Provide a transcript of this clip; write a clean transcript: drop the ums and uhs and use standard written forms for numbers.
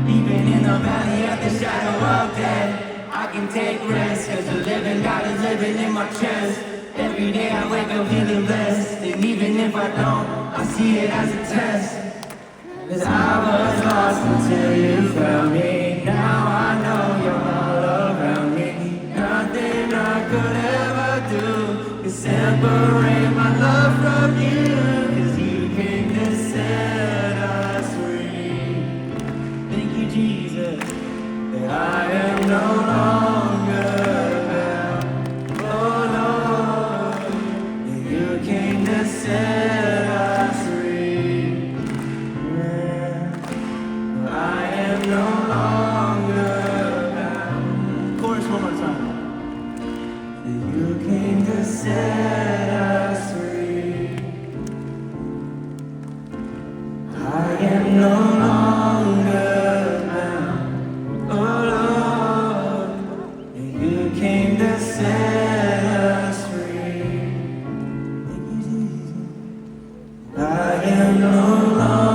Even in the valley of the shadow of death, I can take rest, cause the living God is living in my chest. Every day I wake up feeling blessed, and even if I don't, I see it as a test. Cause I was lost until you found me. Now I know you're all around me. Nothing I could ever do can separate my love from you. Cause you came to set us free. Thank you, Jesus, that I am no longer bound. Oh Lord, that you came to set us free. I am no longer bound. Chorus one more time. That you came to set us free. I am no longer bound. Oh Lord, that you came to set us free. I am no longer